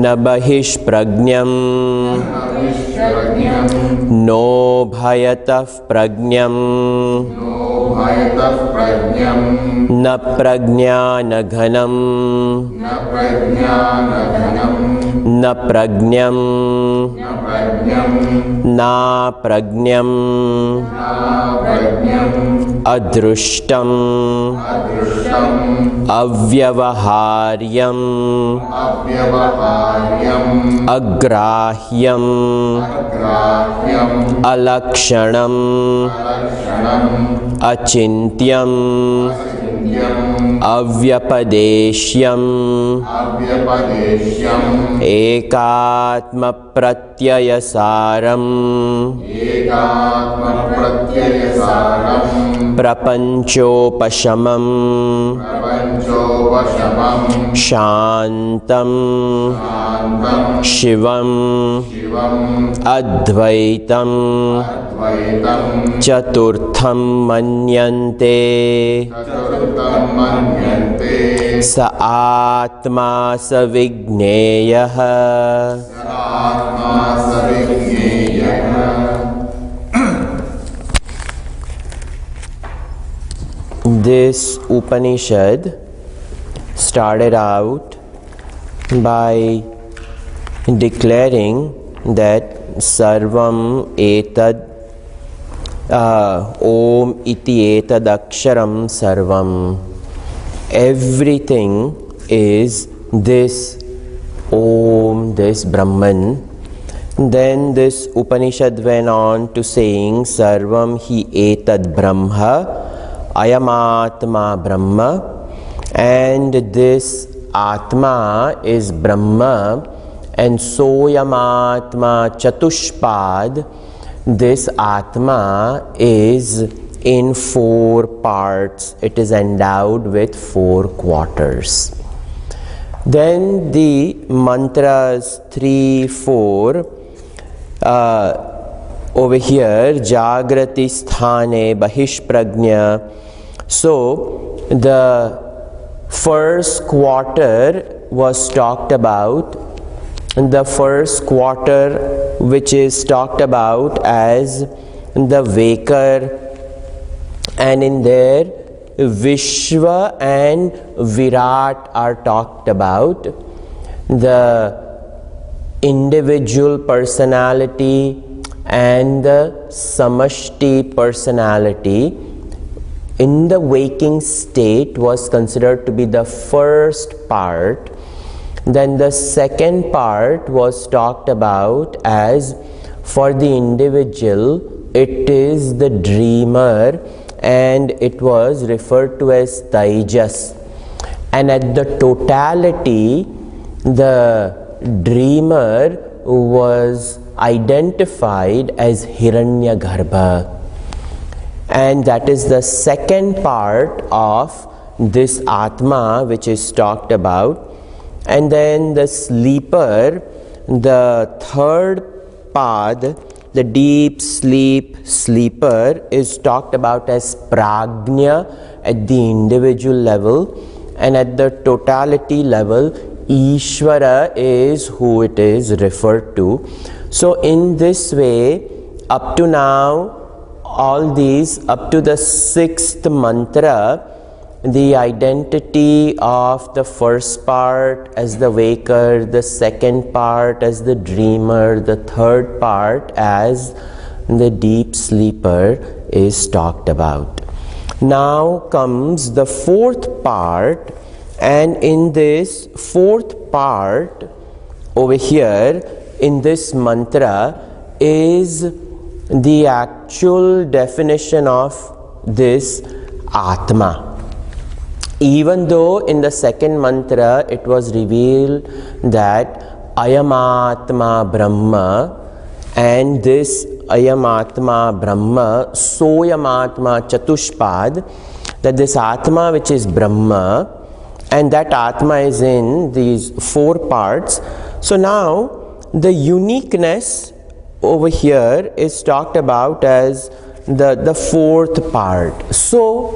न बहिष्प्रज्ञम् नो भयतः प्रज्ञम् न प्रज्ञानघनम् न प्रज्ञम् नाप्रज्ञम् अदृष्टम् अव्यवहार्यम् अग्राह्यम् अलक्षणम् अचिन्त्यम् अव्यपदेश्यम् एकात्मप्रत्ययसारम् प्रपञ्चोपशमम् शान्तम् शिवम् अद्वैतम् चतुर्थं मन्यन्ते स आत्मा स विज्ञेयः। This Upanishad started out by declaring that Sarvam etad Om iti etad aksharam sarvam. Everything is this Om, this Brahman. Then this Upanishad went on to saying Sarvam hi etad Brahma, Ayamatma Brahma, and this Atma is Brahma, and Soyamatma Chatushpad, this Atma is in 4 parts. It is endowed with 4 quarters. Then the mantras 3, 4 over here, Jagrati Sthane Bahishprajna. So the first quarter was talked about. The first quarter, which is talked about as the waker, and in there Vishwa and Virat are talked about. The individual personality and the Samashti personality in the waking state was considered to be the first part. Then the second part was talked about as, for the individual, it is the dreamer, and it was referred to as Taijas. And at the totality, the dreamer was identified as Hiranyagarbha. And that is the second part of this Atma which is talked about. And then the sleeper, the third pad, the deep sleeper is talked about as Prajna at the individual level, and at the totality level, Ishvara is who it is referred to. So in this way, up to now, all these, up to the 6th mantra, the identity of the first part as the waker, the second part as the dreamer, the third part as the deep sleeper is talked about. Now comes the 4th part, and in this 4th part over here in this mantra is the actual definition of this Atma. Even though in the second mantra it was revealed that Ayamatma Brahma, and this Ayamatma Brahma, Soyamatma Chatushpad, that this Atma which is Brahma, and that Atma is in these 4 parts. So now the uniqueness over here is talked about as the 4th part. So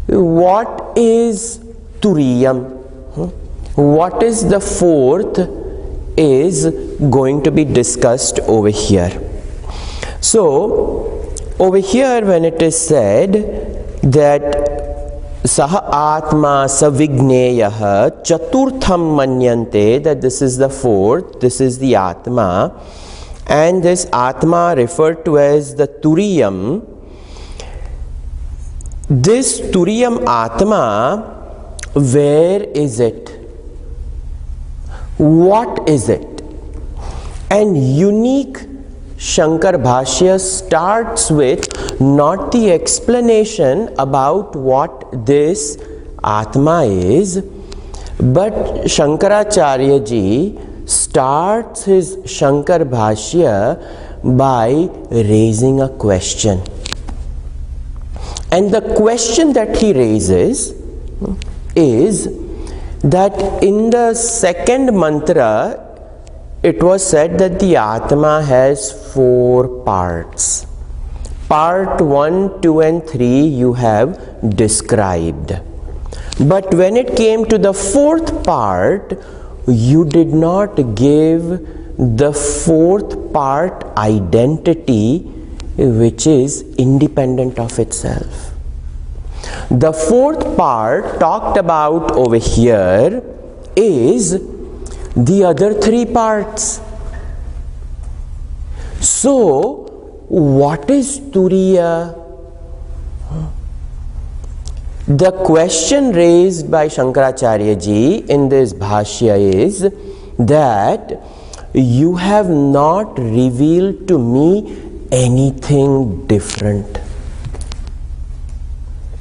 what is Turiyam? What is the fourth is going to be discussed over here. So over here when it is said that Saha Atma Savigneyaha Chaturtham Manyante, that this is the fourth, this is the Atma, and this Atma referred to as the Turiyam. This Turiyam Atma, where is it? What is it? And unique Shankar Bhashya starts with not the explanation about what this Atma is, but Shankaracharya ji starts his Shankar Bhashya by raising a question. And the question that he raises is that in the second mantra, it was said that the Atma has 4 parts. Part 1, 2 and 3 you have described. But when it came to the 4th part, you did not give the 4th part identity, which is independent of itself. The 4th part talked about over here is the other 3 parts. So, what is Turiya? The question raised by Shankaracharya ji in this Bhashya is that you have not revealed to me anything different.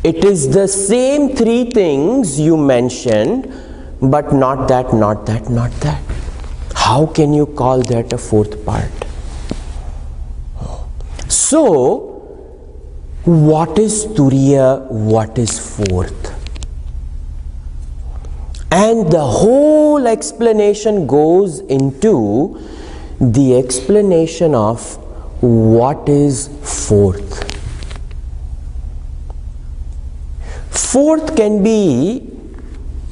It is the same 3 things you mentioned, but not that, not that, not that. How can you call that a 4th part? So, what is Turiya? What is 4th? And the whole explanation goes into the explanation of what is 4th. 4th can be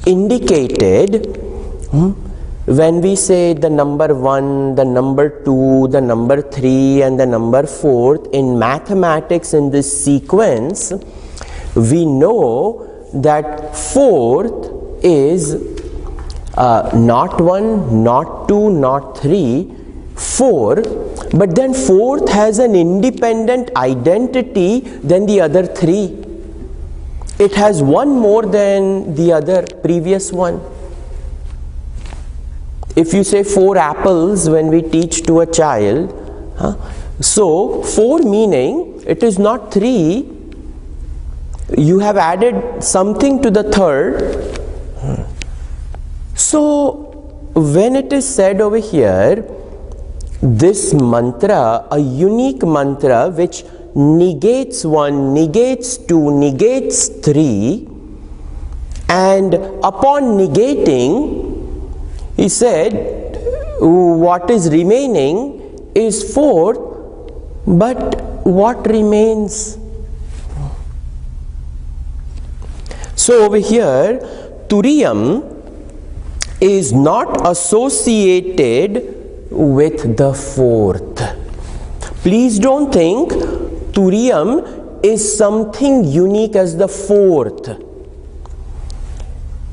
indicated when we say the number 1, the number 2, the number 3 and the number 4th. In mathematics, in this sequence, we know that 4th is not 1, not 2, not 3, 4, but then 4th has an independent identity than the other 3. It has one more than the other previous one. If you say 4 apples when we teach to a child, so 4 meaning it is not 3, you have added something to the 3rd. So when it is said over here, this mantra, a unique mantra which negates 1, negates 2, negates 3, and upon negating, he said what is remaining is 4, but what remains? So over here, Turiyam is not associated with the 4th. Please don't think Turiyam is something unique as the 4th.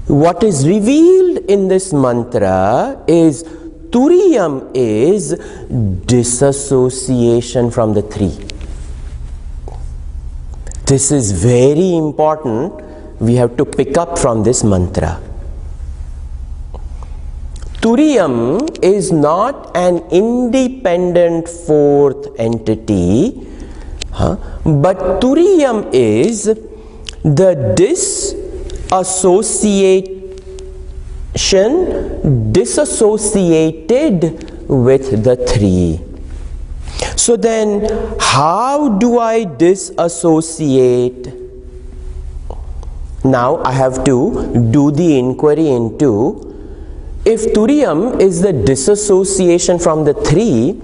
What is revealed in this mantra is Turiyam is disassociation from the 3. This is very important. We have to pick up from this mantra. Turiyam is not an independent 4th entity, but Turiyam is the disassociated with the 3. So then, how do I disassociate? Now I have to do the inquiry into, if Turiyam is the disassociation from the 3,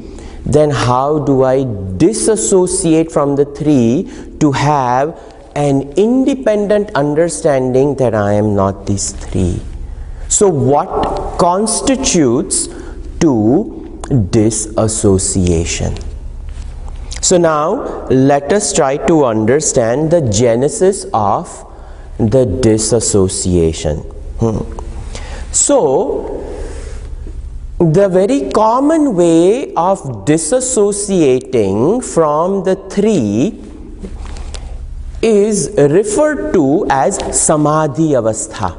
then how do I disassociate from the 3 to have an independent understanding that I am not these 3? So what constitutes to disassociation? So now let us try to understand the genesis of the disassociation. So the very common way of disassociating from the three is referred to as samadhi avastha.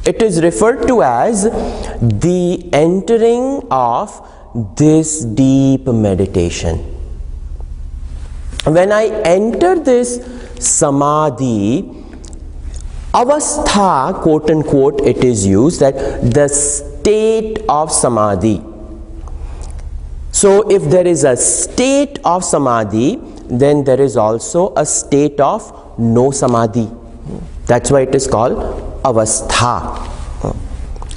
It is referred to as the entering of this deep meditation. When I enter this samadhi avastha, quote unquote, it is used, that the state of samadhi. So if there is a state of samadhi, then there is also a state of no samadhi. That's why it is called avastha.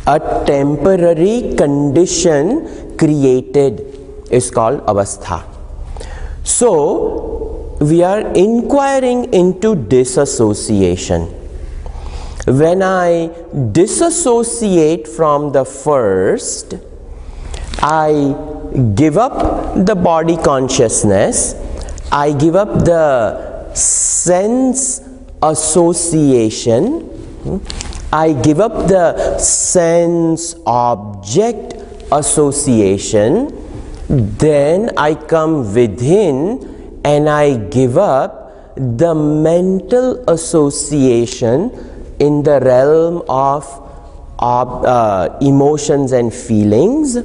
A temporary condition created is called avastha. So we are inquiring into disassociation. When I disassociate from the first, I give up the body consciousness, I give up the sense association, I give up the sense object association, then I come within and I give up the mental association in the realm of emotions and feelings.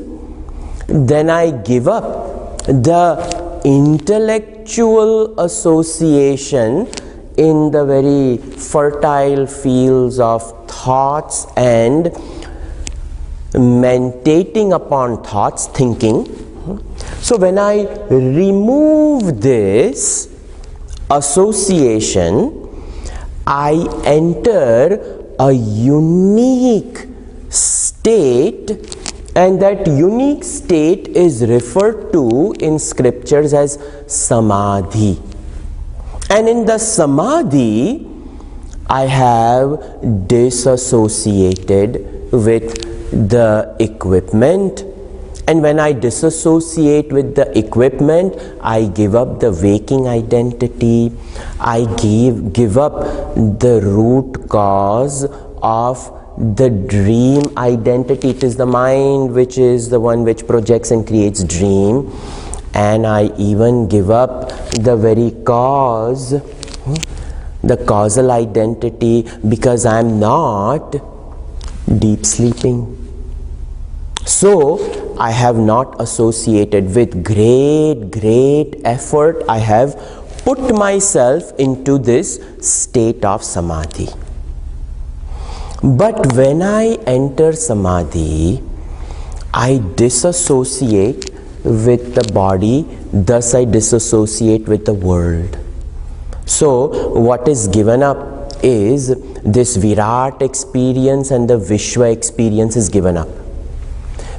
Then I give up the intellectual association in the very fertile fields of thoughts and meditating upon thoughts, thinking. So when I remove this association, I enter a unique state, and that unique state is referred to in scriptures as samadhi. And in the samadhi, I have disassociated with the equipment. And when I disassociate with the equipment, I give up the waking identity. I give up the root cause of the dream identity. It is the mind which is the one which projects and creates dream. And I even give up the very cause, the causal identity, because I am not deep sleeping. So I have not associated with great effort. I have put myself into this state of samadhi. But when I enter samadhi, I disassociate with the body, thus I disassociate with the world. So what is given up is this Virat experience, and the Vishwa experience is given up.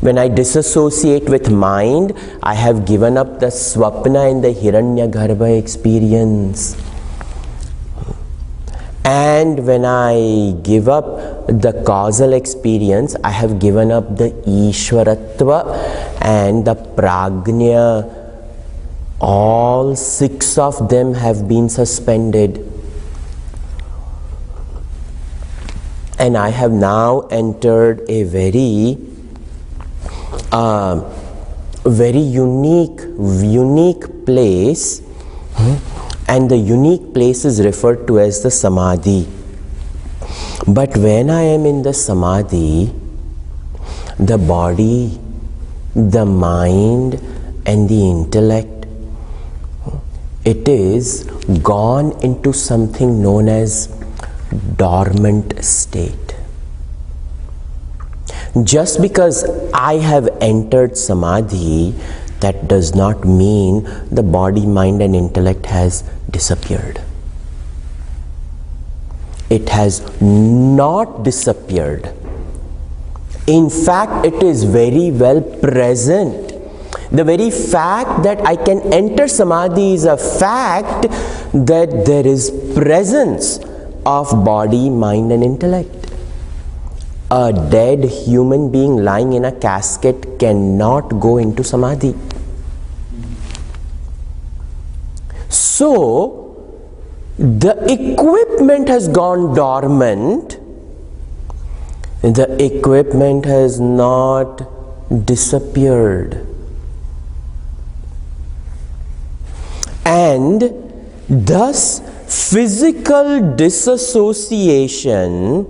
When I disassociate with mind, I have given up the Swapna and the Hiranyagarbha experience. And when I give up the causal experience, I have given up the Ishwaratva and the Prajna. All six of them have been suspended. And I have now entered a very unique place, and the unique place is referred to as the samadhi. But when I am in the samadhi, the body, the mind and the intellect, it is gone into something known as dormant state. Just because I have entered samadhi, that does not mean the body, mind and intellect has disappeared. It has not disappeared. In fact, it is very well present. The very fact that I can enter samadhi is a fact that there is presence of body, mind and intellect. a dead human being lying in a casket cannot go into samadhi. So, the equipment has gone dormant. The equipment has not disappeared. And thus, physical disassociation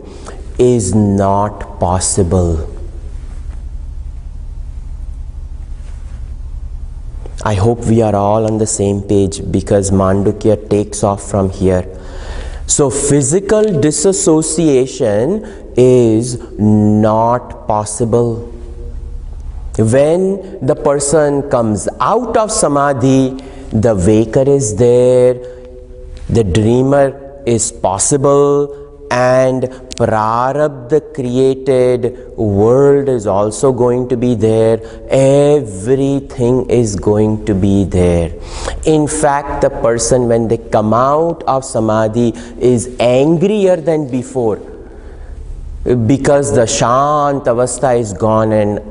is not possible. I hope we are all on the same page, because Mandukya takes off from here. So physical disassociation is not possible. When the person comes out of samadhi, the waker is there, the dreamer is possible, and prarabdha created world is also going to be there. Everything is going to be there. In fact, the person, when they come out of samadhi, is angrier than before, because the shant avastha is gone and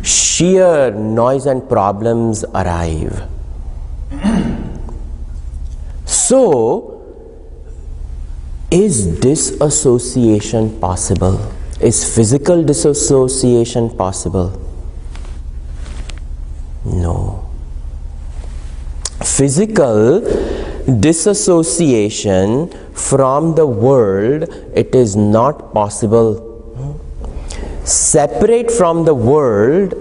sheer noise and problems arrive. So, is disassociation possible? Is physical disassociation possible? No. Physical disassociation from the world, it is not possible. Separate from the world.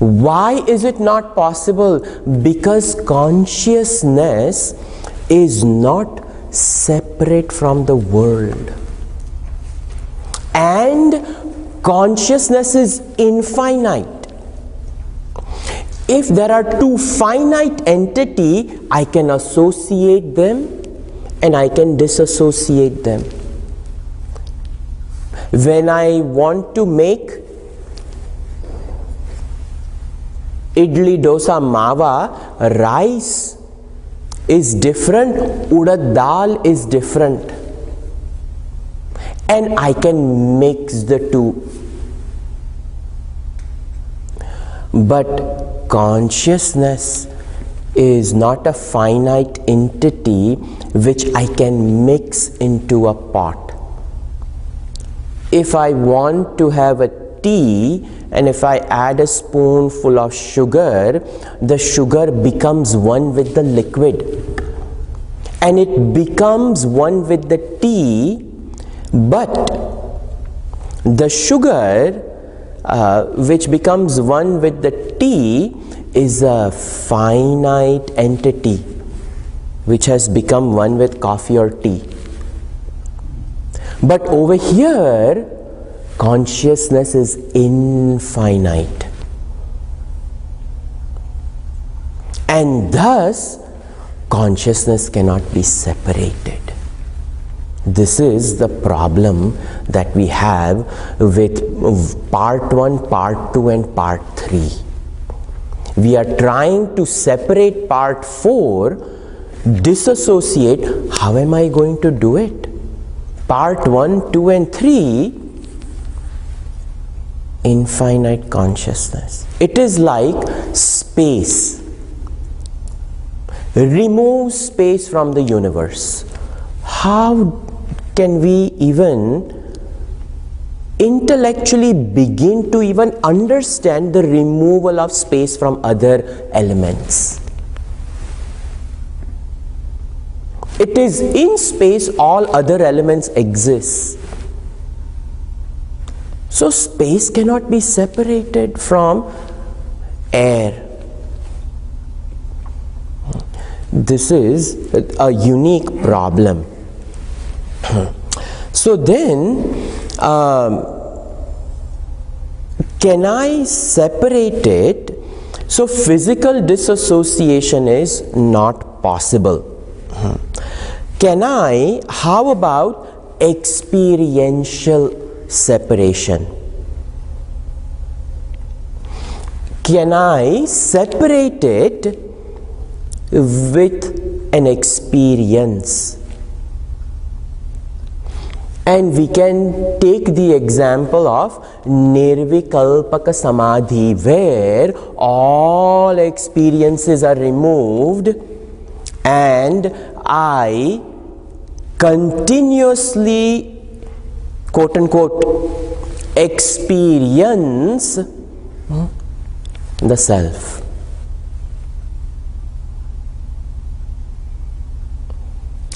Why is it not possible? Because consciousness is not separate from the world, and consciousness is infinite. If there are two finite entities, I can associate them and I can disassociate them. When I want to make idli, dosa, mava, rice is different, urad dal is different, and I can mix the two. But consciousness is not a finite entity which I can mix into a pot. If I want to have a tea, and if I add a spoonful of sugar, the sugar becomes one with the liquid, and it becomes one with the tea, but the sugar which becomes one with the tea is a finite entity which has become one with coffee or tea. But over here, consciousness is infinite, and thus consciousness cannot be separated. This is the problem that we have with part 1, part 2 and part 3. We are trying to separate part 4, disassociate. How am I going to do it? Part 1, 2 and 3, infinite consciousness. It is like space. Remove space from the universe. How can we even intellectually begin to even understand the removal of space from other elements? It is in space all other elements exist. So space cannot be separated from air. This is a unique problem. So then, can I separate it? So physical disassociation is not possible. How about experiential separation? Can I separate it with an experience? And we can take the example of Nirvikalpaka Samadhi, where all experiences are removed and I continuously, quote unquote, experience the self.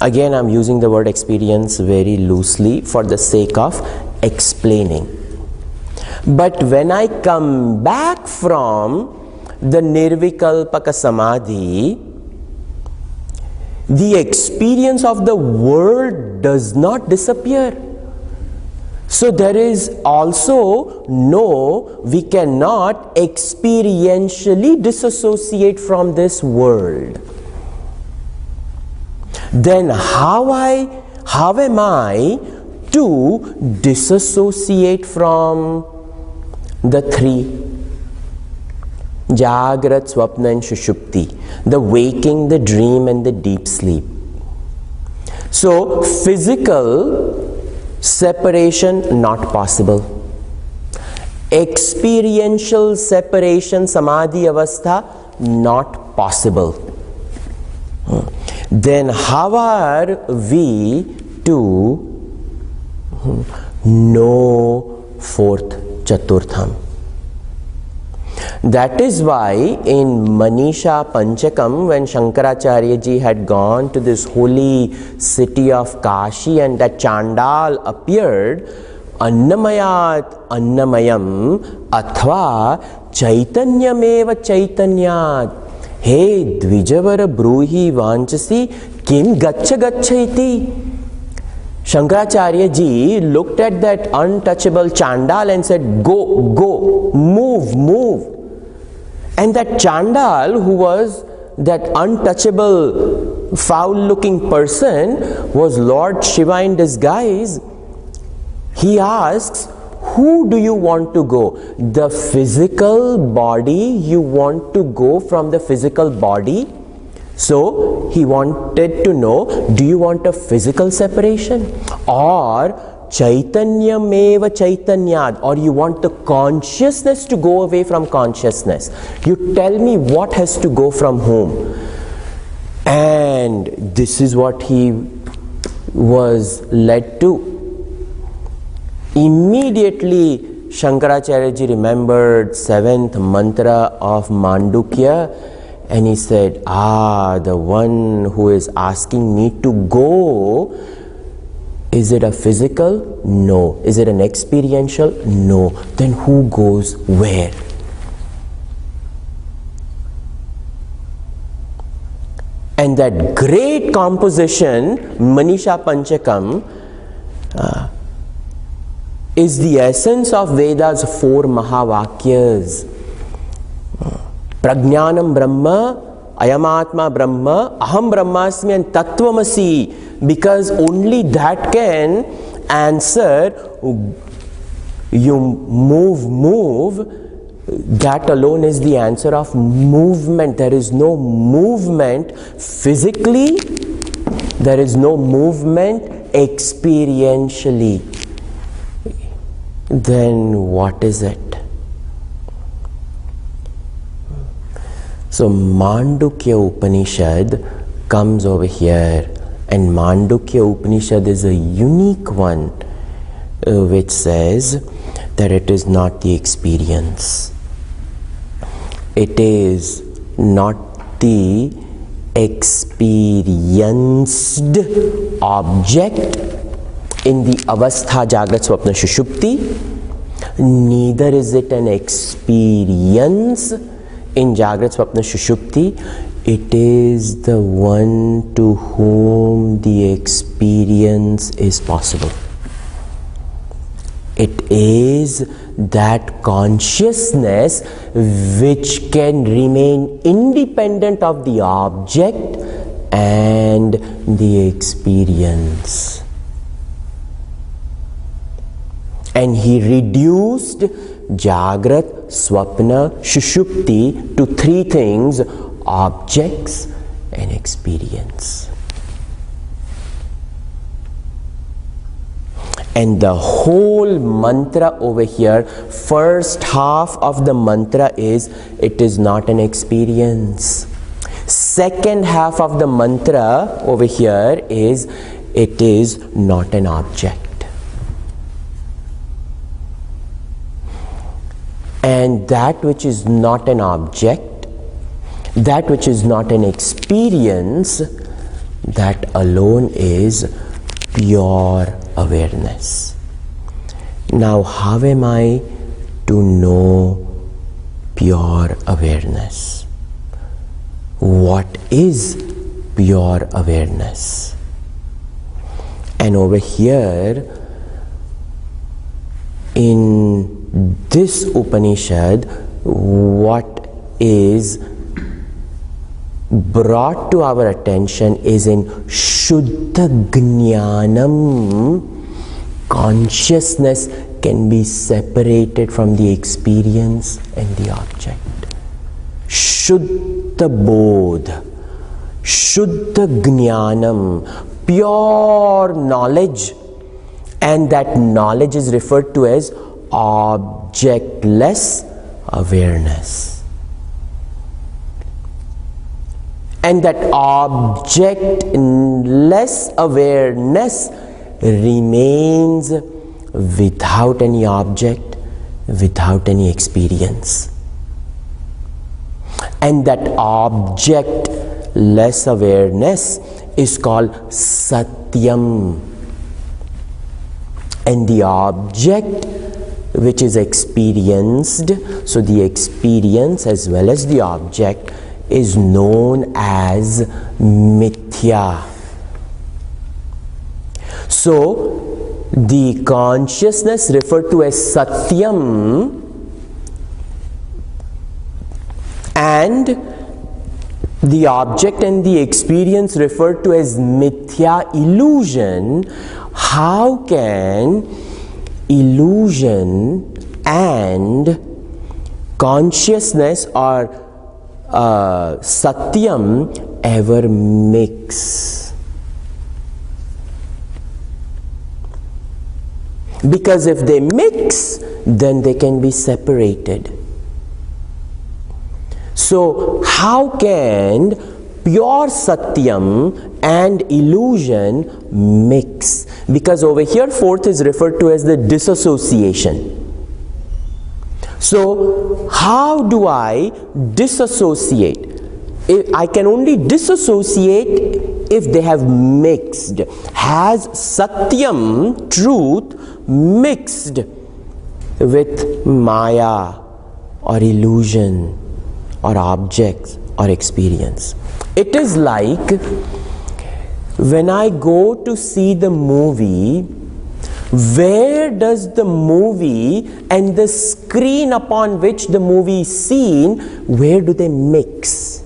Again, I'm using the word experience very loosely for the sake of explaining. But when I come back from the Nirvikalpaka Samadhi, the experience of the world does not disappear. So there is also we cannot experientially disassociate from this world. Then how am I to disassociate from the three? Jagrat, Swapna and Shushupti. The waking, the dream and the deep sleep. So physical separation not possible. Experiential separation, Samadhi Avastha, not possible. Then how are we to know fourth Chaturtham? That is why in Manisha Panchakam, when Shankaracharya ji had gone to this holy city of Kashi and that Chandal appeared, Annamayat Annamayam Athva Chaitanyameva Chaitanyat. Hey Dvijavara Bruhi Vanchasi Kim Gacha Gacha iti. Shankaracharya ji looked at that untouchable Chandal and said, go, go, move, move. And that Chandal, who was that untouchable, foul-looking person, was Lord Shiva in disguise. He asks, who do you want to go? The physical body, you want to go from the physical body? So he wanted to know, do you want a physical separation? Or Chaitanyameva Chaitanyad, or you want the consciousness to go away from consciousness? You tell me what has to go from whom. And this is what he was led to. Immediately Shankaracharya ji remembered 7th mantra of Mandukya, and he said, the one who is asking me to go, is it a physical? No. Is it an experiential? No. Then who goes where? And that great composition, Manisha Panchakam, is the essence of Veda's 4 Mahavakyas. Prajnanam Brahma, Ayamatma Brahma, Aham Brahmasmi and Tattvamasi, because only that can answer, you move, that alone is the answer of movement. There is no movement physically, there is no movement experientially. Then what is it? So Mandukya Upanishad comes over here, and Mandukya Upanishad is a unique one which says that it is not the experience. It is not the experienced object in the Avastha Jagrat Swapna Shushupti, neither is it an experience in Jagrat Swapna Shushupti. It is the one to whom the experience is possible. It is that consciousness which can remain independent of the object and the experience. And he reduced Jagrat, Swapna, Shushupti to 3 things: objects and experience. And the whole mantra over here, first half of the mantra is, it is not an experience. Second half of the mantra over here is, it is not an object. And that which is not an object, that which is not an experience, that alone is pure awareness. Now, how am I to know pure awareness? What is pure awareness? And over here, in this Upanishad, what is brought to our attention is in Shuddha Jnanam. Consciousness can be separated from the experience and the object. Shuddha Bodh, Shuddha Jnanam, pure knowledge, and that knowledge is referred to as objectless awareness. And that objectless awareness remains without any object, without any experience. And that objectless awareness is called Satyam. And the object which is experienced, so the experience as well as the object, is known as Mithya. So, the consciousness referred to as Satyam and the object and the experience referred to as Mithya, illusion. How can illusion and consciousness or Satyam ever mix? Because if they mix, then they can be separated. So how can pure Satyam and illusion mix? Because over here fourth is referred to as the disassociation. So how do I disassociate? I can only disassociate if they have mixed. Has Satyam, truth, mixed with Maya or illusion or objects or experience? It is like when I go to see the movie, where does the movie and the screen upon which the movie is seen, where do they mix?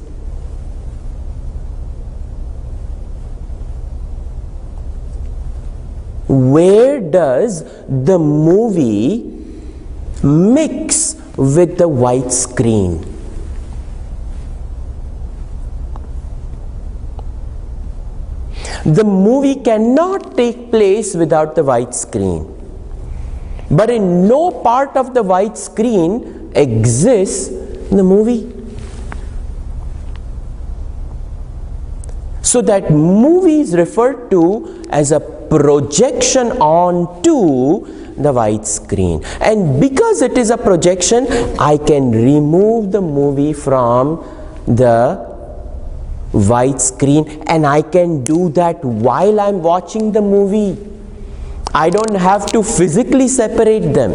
Where does the movie mix with the white screen? The movie cannot take place without the white screen. But in no part of the white screen exists the movie. So that movie is referred to as a projection onto the white screen. And because it is a projection, I can remove the movie from the white screen, and I can do that while I'm watching the movie. I don't have to physically separate them.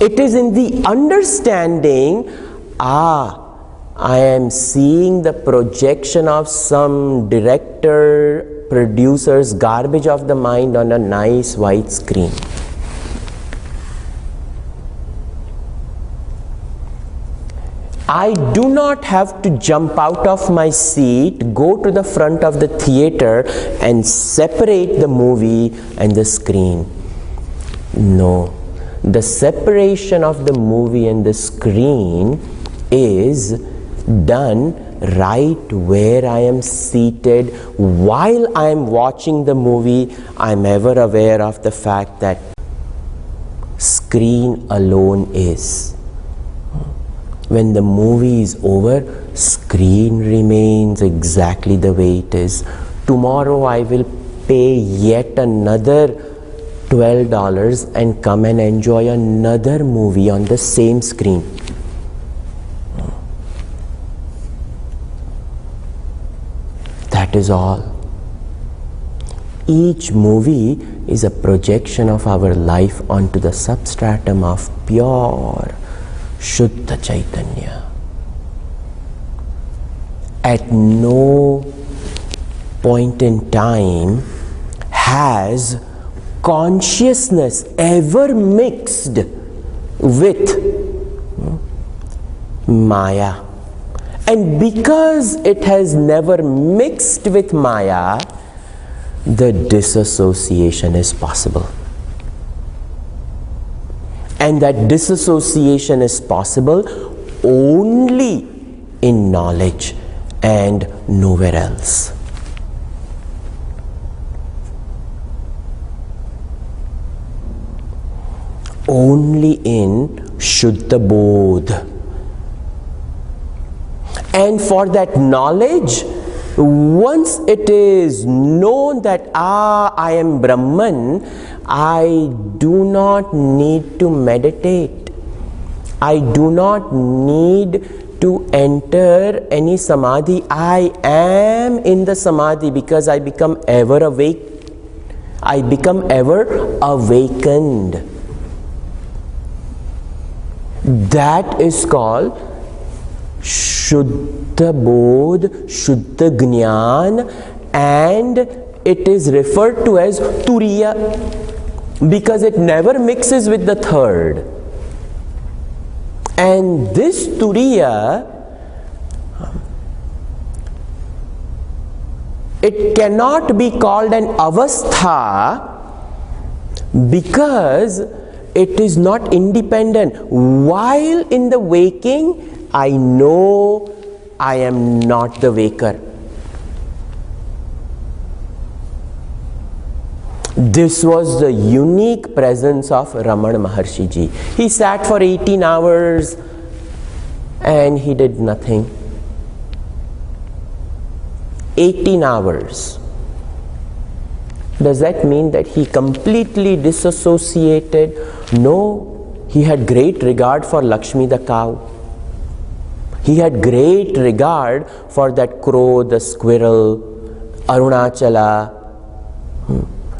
It is in the understanding, I am seeing the projection of some director, producer's garbage of the mind on a nice white screen. I do not have to jump out of my seat, go to the front of the theater and separate the movie and the screen. No. The separation of the movie and the screen is done right where I am seated while I am watching the movie, I am ever aware of the fact that screen alone is. When the movie is over, screen remains exactly the way it is. Tomorrow I will pay yet another $12 and come and enjoy another movie on the same screen. That is all. Each movie is a projection of our life onto the substratum of pure Shuddha Chaitanya. At no point in time has consciousness ever mixed with Maya. And because it has never mixed with Maya, the disassociation is possible. And that disassociation is possible only in knowledge and nowhere else. Only in Shuddha Bodh. And for that knowledge, once it is known that I am Brahman, I do not need to meditate. I do not need to enter any samadhi. I am in the samadhi because I become ever awake. I become ever awakened. That is called Shuddha Bodh, Shuddha Jnana, and it is referred to as Turiya because it never mixes with the third. And this Turiya, it cannot be called an avastha because it is not independent. While in the waking, I know I am not the waker. This was the unique presence of Ramana Maharshi Ji. He sat for 18 hours and he did nothing. 18 hours. Does that mean that he completely disassociated? No, he had great regard for Lakshmi the cow. He had great regard for that crow, the squirrel, Arunachala.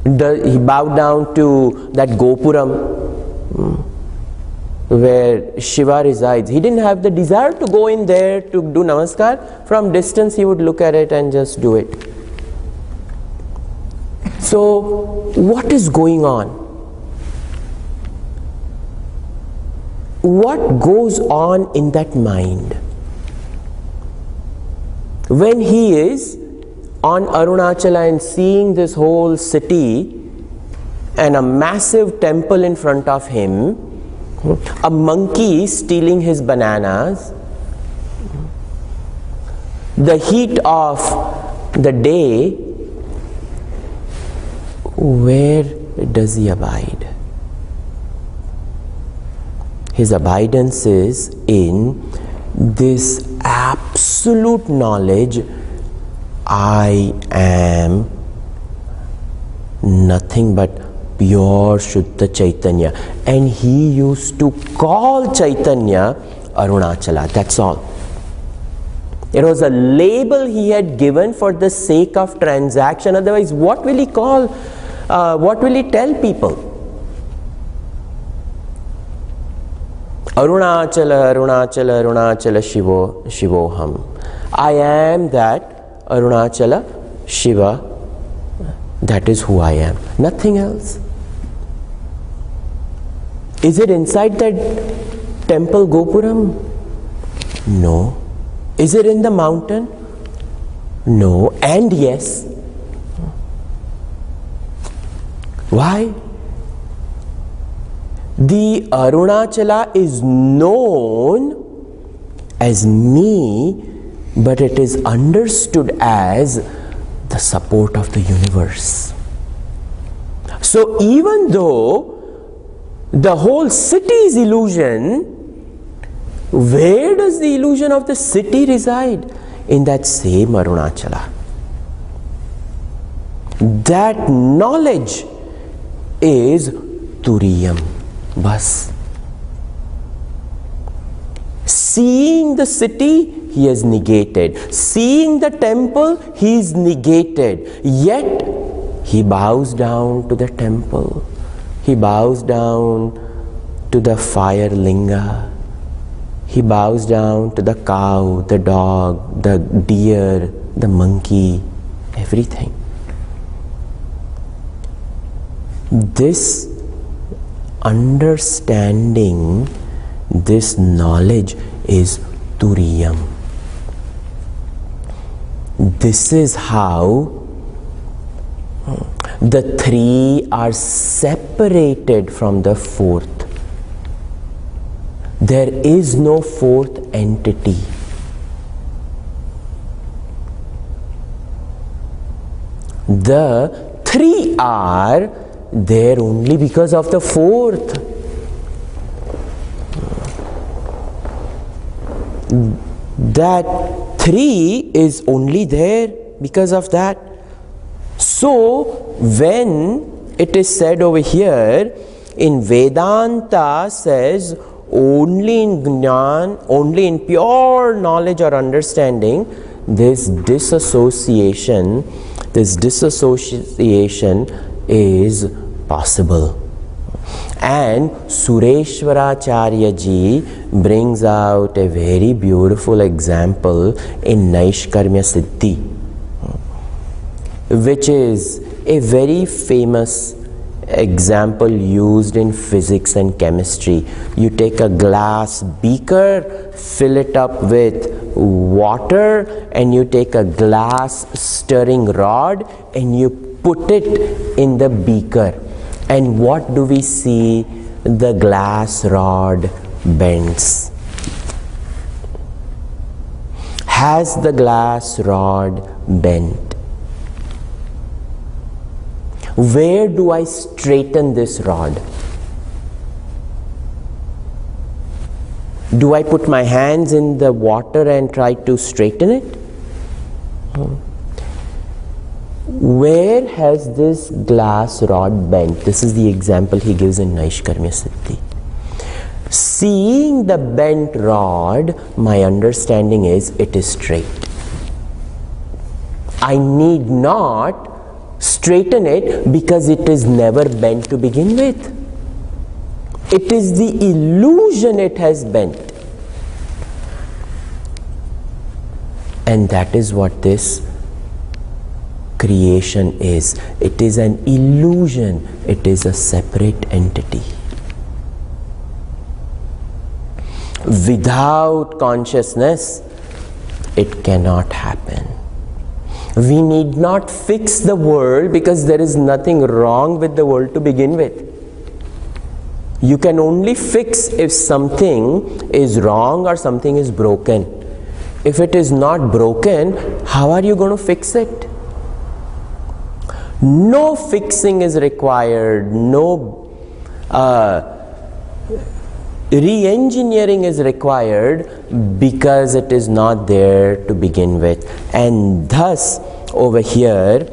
He bowed down to that Gopuram where Shiva resides. He didn't have the desire to go in there to do namaskar. From distance he would look at it and just do it. So what is going on? What goes on in that mind? When he is on Arunachala and seeing this whole city and a massive temple in front of him, a monkey stealing his bananas, the heat of the day, where does he abide? His abidance is in this absolute knowledge, I am nothing but pure Shuddha Chaitanya. And he used to call Chaitanya Arunachala, that's all. It was a label he had given for the sake of transaction. Otherwise, what will he call, what will he tell people? Arunachala, Arunachala, Arunachala, Shivoham. I am that Arunachala, Shiva, that is who I am. Nothing else. Is it inside that temple Gopuram? No. Is it in the mountain? No. And yes. Why? The Arunachala is known as me but it is understood as the support of the universe. So even though the whole city is illusion, where does the illusion of the city reside? In that same Arunachala. That knowledge is Turiyam. Bas. Seeing the city, he has negated. Seeing the temple, he is negated. Yet, he bows down to the temple. He bows down to the fire linga. He bows down to the cow, the dog, the deer, the monkey, everything. This understanding, this knowledge is Turiyam. This is how the three are separated from the fourth. There is no fourth entity. The three are there only because of the fourth. That three is only there because of that. So when it is said over here in Vedanta says only in Jnana, only in pure knowledge or understanding, this disassociation is possible. And Sureshwaracharya ji brings out a very beautiful example in Naishkarmya Siddhi, which is a very famous example used in physics and chemistry. You take a glass beaker, fill it up with water, and you take a glass stirring rod and you put it in the beaker. And what do we see? The glass rod bends. Has the glass rod bent? Where do I straighten this rod? Do I put my hands in the water and try to straighten it? Where has this glass rod bent? This is the example he gives in Naishkarmya Siddhi. Seeing the bent rod, my understanding is it is straight. I need not straighten it because it is never bent to begin with. It is the illusion it has bent. And that is what this creation is. It is an illusion. It is a separate entity. Without consciousness, it cannot happen. We need not fix the world because there is nothing wrong with the world to begin with. You can only fix if something is wrong or something is broken. If it is not broken, how are you going to fix it? No fixing is required. No re-engineering is required because it is not there to begin with. And thus over here,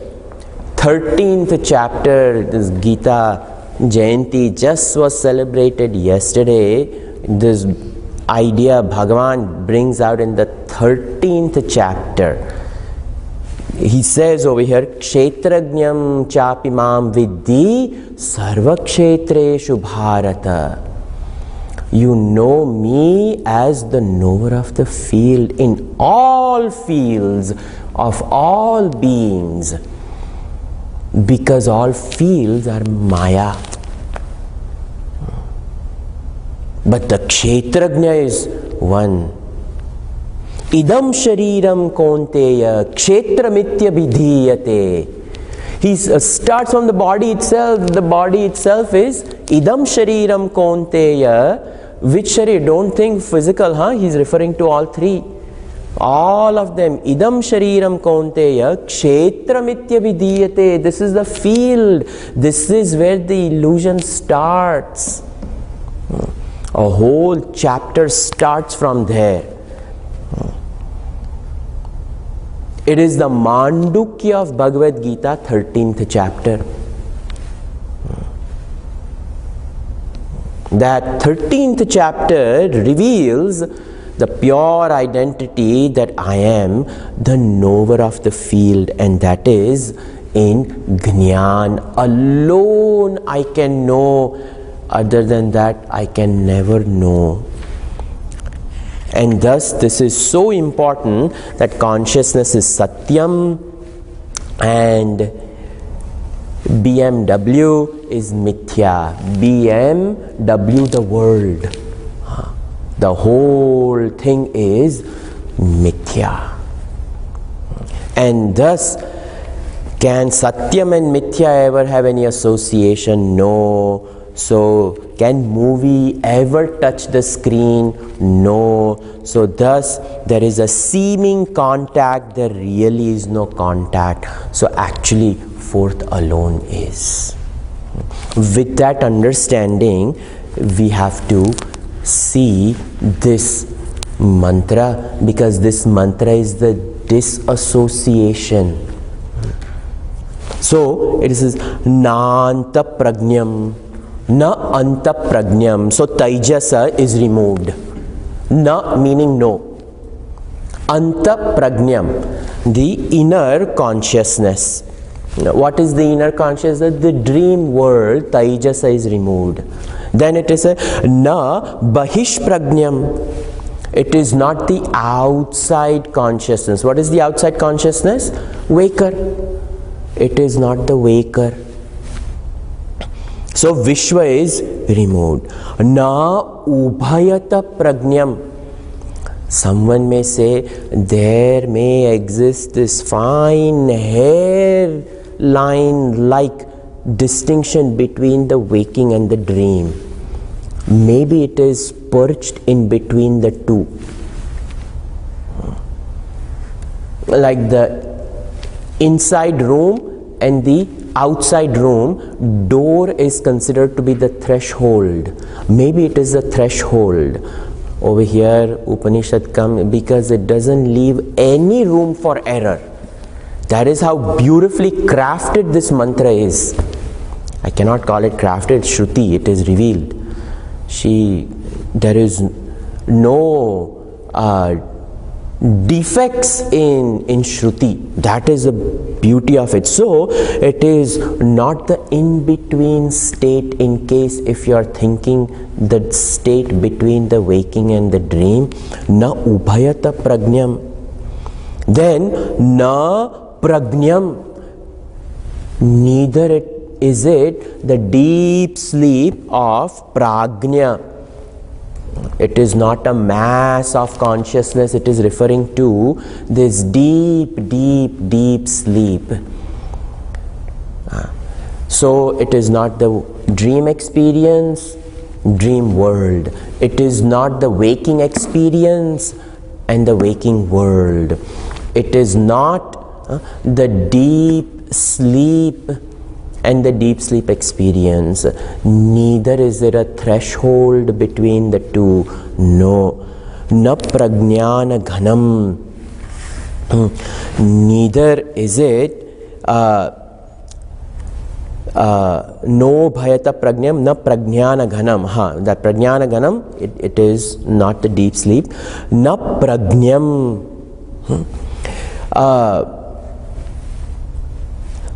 13th chapter, this Gita Jayanti just was celebrated yesterday. This idea Bhagavan brings out in the 13th chapter. He says over here, Kshetrajnam chapi mam vidhi sarva kshetreshu bharata. You know me as the knower of the field in all fields of all beings, because all fields are Maya. But the Kshetrajna is one. Idam shariram konteya kshetramitya vidhiyate. He starts from the body itself. The body itself is idam shariram konteya. Which sharir? Don't think physical, He's referring to all three. All of them. Idam shariram kaunteya kshetramitya vidiyate. This is the field. This is where the illusion starts. A whole chapter starts from there. It is the Mandukya of Bhagavad Gita, 13th chapter. That 13th chapter reveals the pure identity that I am the knower of the field, and that is in Jnana alone I can know. Other than that I can never know. And thus this is so important that consciousness is Satyam and BMW is Mithya. BMW, the world. The whole thing is Mithya. And thus, can Satyam and Mithya ever have any association? No. So, can movie ever touch the screen? No. So, thus, there is a seeming contact, there really is no contact. So, actually, fourth alone is. With that understanding, we have to see this mantra, because this mantra is the disassociation. So, it is Nanta Prajnam. Na anta prajnam. So Taijasa is removed. Na meaning no. Anta prajnam, the inner consciousness. What is the inner consciousness? The dream world. Taijasa is removed. Then it is a na bahish prajnam. It is not the outside consciousness. What is the outside consciousness? Waker. It is not the waker. So Vishwa is removed. Na ubhayata prajnam. Someone may say there may exist this fine hairline like distinction between the waking and the dream. Maybe it is perched in between the two. Like the inside room and the outside room, door is considered to be the threshold. Maybe it is a threshold. Over here Upanishad comes because it doesn't leave any room for error. That is how beautifully crafted this mantra is. I cannot call it crafted, Shruti, it is revealed. There is no defects in Shruti. That is the beauty of it. So it is not the in-between state, in case if you are thinking the state between the waking and the dream. Na ubhayata prajnam. Then na prajnam. Neither is it the deep sleep of prajna. It is not a mass of consciousness, it is referring to this deep sleep. So it is not the dream experience, dream world. It is not the waking experience and the waking world. It is not the deep sleep and the deep sleep experience. Neither is there a threshold between the two. No. Na prajnana ghanam. Neither is it no bhayata prajnam, na prajnana ghanam. That prajnana ghanam, it is not the deep sleep. Na prajnam.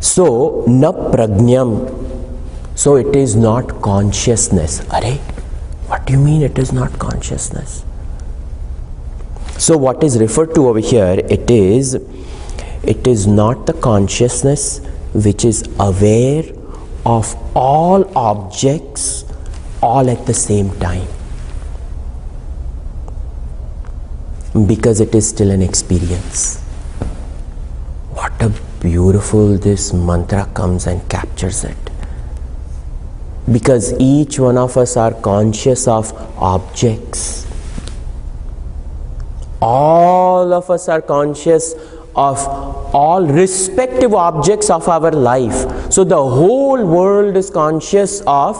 So, na prajnam. So, it is not consciousness. Arey, what do you mean it is not consciousness? So, what is referred to over here, it is not the consciousness which is aware of all objects all at the same time. Because it is still an experience. What a beautiful this mantra comes and captures it. Because each one of us are conscious of objects. All of us are conscious of all respective objects of our life. So the whole world is conscious of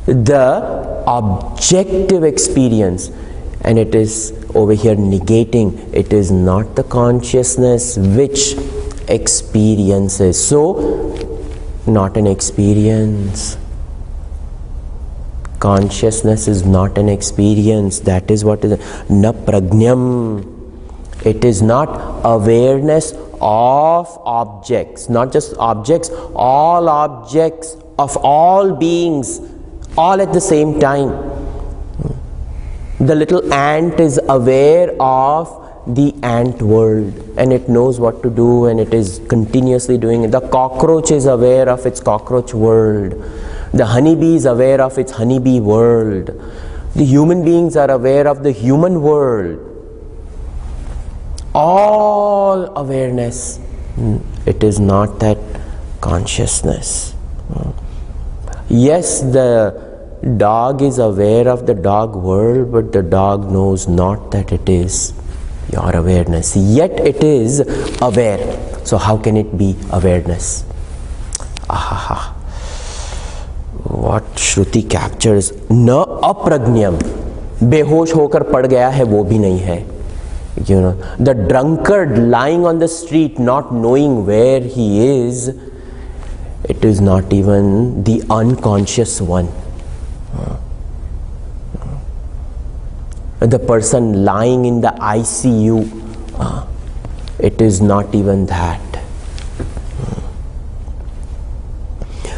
the objective experience, and it is over here negating. It is not the consciousness which experiences. So not an experience. Consciousness is not an experience. That is what is na prajnam. It is not awareness of objects, not just objects, all objects of all beings, all at the same time. The little ant is aware of the ant world, and it knows what to do, and it is continuously doing it. The cockroach is aware of its cockroach world. The honeybee is aware of its honeybee world. The human beings are aware of the human world. All awareness. It is not that consciousness. Yes, the dog is aware of the dog world, but the dog knows not that it is your awareness. Yet it is aware. So how can it be awareness? Ahaha. What Shruti captures, na aprajnam, बेहोश होकर पड़ गया है वो भी नहीं है. You know, the drunkard lying on the street not knowing where he is, it is not even the unconscious one. The person lying in the ICU, it is not even that.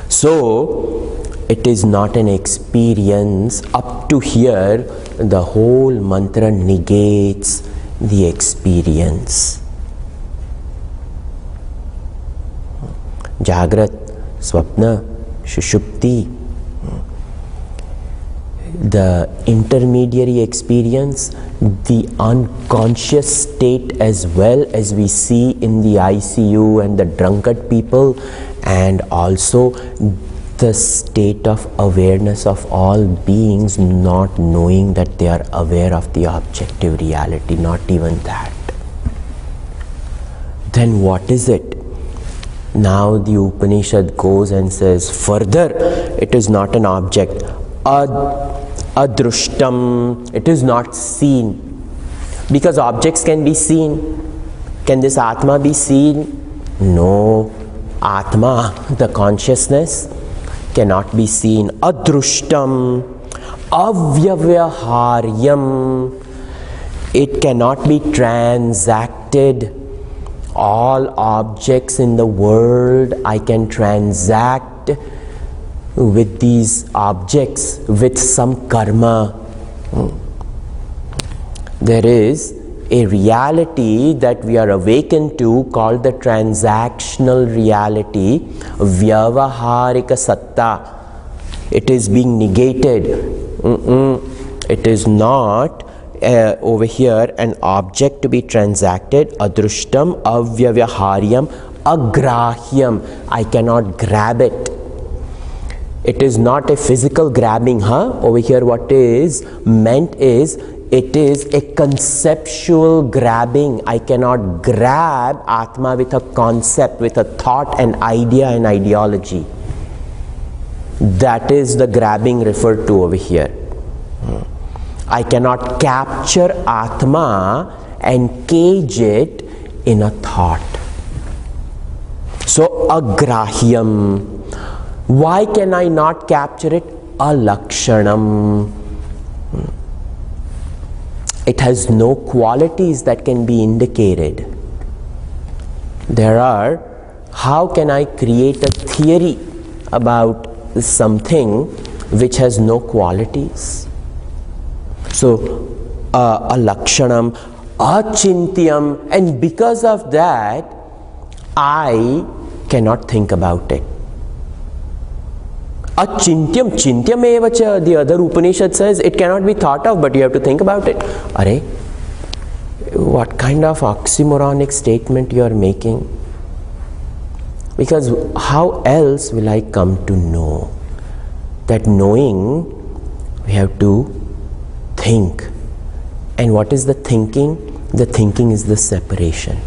So it is not an experience. Up to here, the whole mantra negates the experience. Jagrat, Swapna, Shushupti, the intermediary experience, the unconscious state as well as we see in the ICU and the drunkard people, and also the state of awareness of all beings not knowing that they are aware of the objective reality, not even that. Then what is it? Now the Upanishad goes and says further, it is not an object. Adrushtam, it is not seen. Because objects can be seen. Can this Atma be seen? No. Atma, the consciousness, cannot be seen. Adrushtam, avyavaharyam, it cannot be transacted. All objects in the world I can transact with these objects with some karma. There is a reality that we are awakened to called the transactional reality, vyavaharika satta. It is being negated. It is not over here an object to be transacted. Adrushtam, avyavaharyam, agrahyam. I cannot grab it. It is not a physical grabbing, Over here what is meant is, it is a conceptual grabbing. I cannot grab Atma with a concept, with a thought, an idea, an ideology. That is the grabbing referred to over here. I cannot capture Atma and cage it in a thought. So, agrahyam. Why can I not capture it? Alakshanam. It has no qualities that can be indicated. How can I create a theory about something which has no qualities? So, alakshanam, achintyam, and because of that, I cannot think about it. Achintyam, chintyam evacha, the other Upanishad says it cannot be thought of, but you have to think about it. Arey, what kind of oxymoronic statement you are making? Because how else will I come to know? That knowing, we have to think And what is the thinking? The thinking is the separation.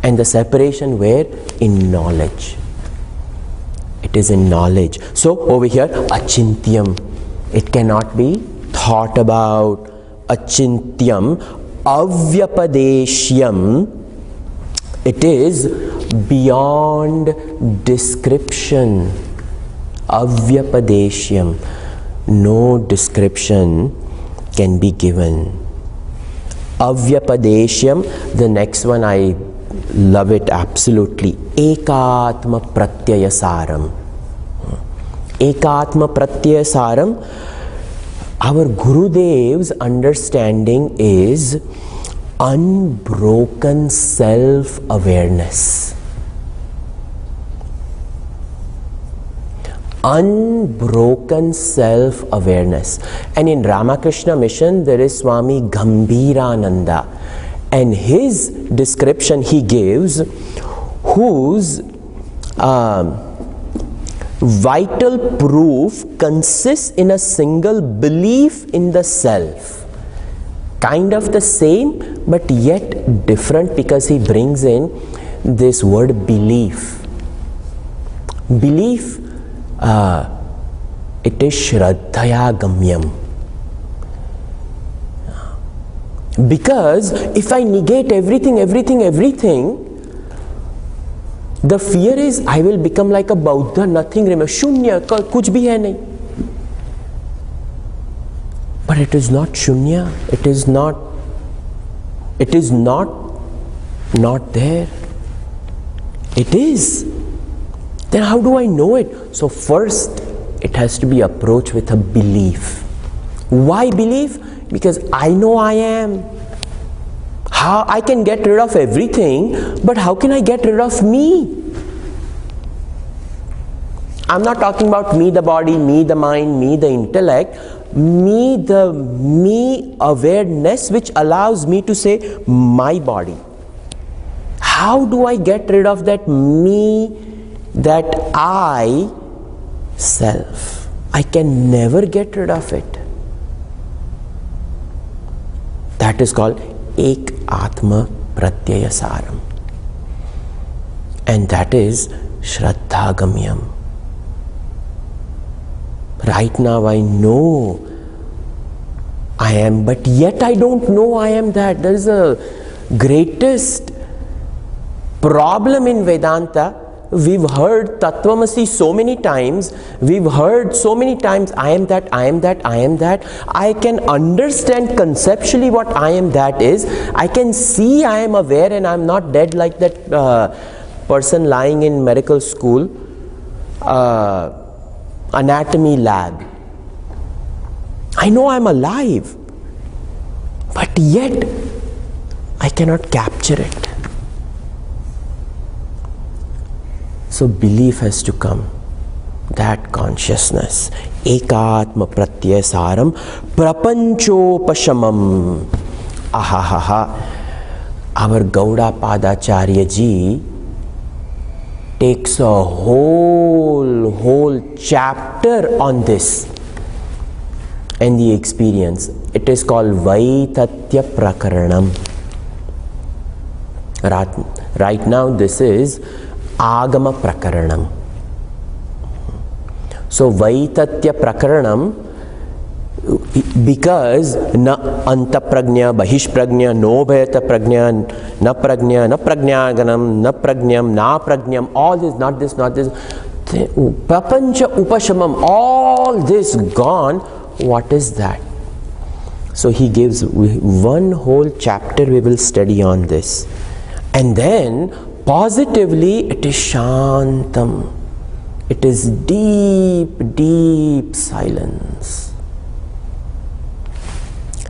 And the separation where? In knowledge. It is in knowledge. So over here, achintyam. It cannot be thought about. Achintyam. Avyapadeshyam. It is beyond description. Avyapadeshyam. No description can be given. Avyapadeshyam. The next one I love it absolutely. Ekatma pratyayasaram. Ekatma pratyayasaram. Our Gurudev's understanding is unbroken self-awareness. Unbroken self-awareness. And in Ramakrishna Mission there is Swami Gambhirananda, and his description he gives, whose vital proof consists in a single belief in the self. Kind of the same but yet different, because he brings in this word belief. Belief, it is Shraddhaya Gamyam. Because if I negate everything, the fear is I will become like a Buddha, nothing remains, shunya, kuch bhi hai nahi. But it is not shunya, it is not there. It is. Then how do I know it? So first it has to be approached with a belief. Why belief? Because I know I am. How I can get rid of everything, but how can I get rid of me? I'm not talking about me the body, me the mind, me the intellect, me the me awareness which allows me to say my body. How do I get rid of that me, that I self? I can never get rid of it. That is called Ek Atma Pratyayasaram. And that is Shraddhagamyam. Right now I know I am, but yet I don't know I am that. There is a greatest problem in Vedanta. We've heard Tattvamasi so many times. We've heard so many times, I am that, I am that, I am that. I can understand conceptually what I am that is. I can see I am aware and I'm not dead like that person lying in medical school, anatomy lab. I know I'm alive, but yet I cannot capture it. So belief has to come, that consciousness. Ekatma pratyasaram prapanchopashamam. Ahahaha. Our Gaudapadacharya ji takes a whole chapter on this and the experience. It is called Vaitatya Prakaranam. Right now this is Agama Prakaranam. So Vaitatya Prakaranam, because na anta prajna, bahish prajna, no bhayata prajna, na prajnaganam, na prajnam, na prajnam, all this, not this, prapancha upashamam, all this gone. What is that? So he gives one whole chapter we will study on this. And then positively it is shantam. It is deep silence.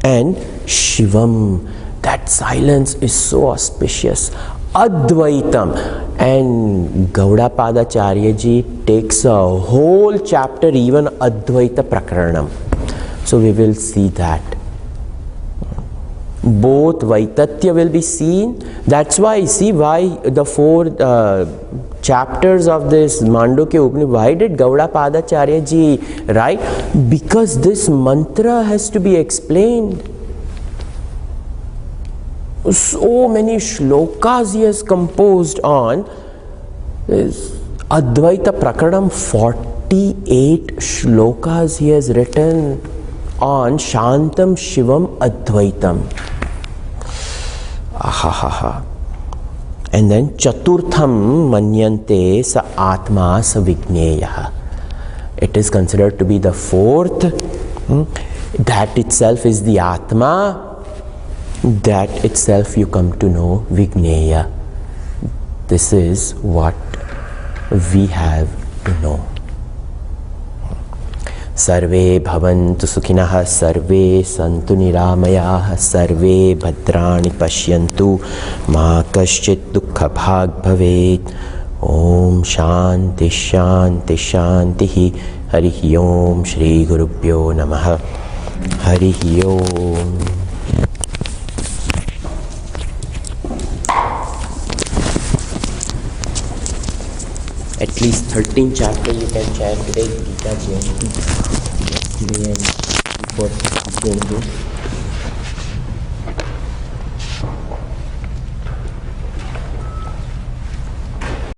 And Shivam, that silence is so auspicious. Advaitam. And Gaudapadacharya ji takes a whole chapter, even Advaita Prakaranam. So we will see that. Both Vaitatya will be seen. That's why, see why the four chapters of this Mandukya Upanishad, why did Gaudapadacharya ji write? Because this mantra has to be explained. So many shlokas he has composed on this Advaita Prakaranam. 48 shlokas he has written on Shantam Shivam Advaitam. Ahahaha. And then Chaturtham Manyante Sa Atma Sa Vigneya. It is considered to be the fourth. That itself is the Atma. That itself you come to know Vigneya. This is what we have to know. Sarve bhavantu sukhinah, sarve santu niramayah, sarve bhadrani pashyantu, ma kaschit dukkha bhag bhavet. Om shanti shanti shanti. Harihi Om. Shri Gurubhyo Namaha. Harihi Om. At least 13 chapters you can chant today. Gita Jayanti. Yesterday and before Jayanti.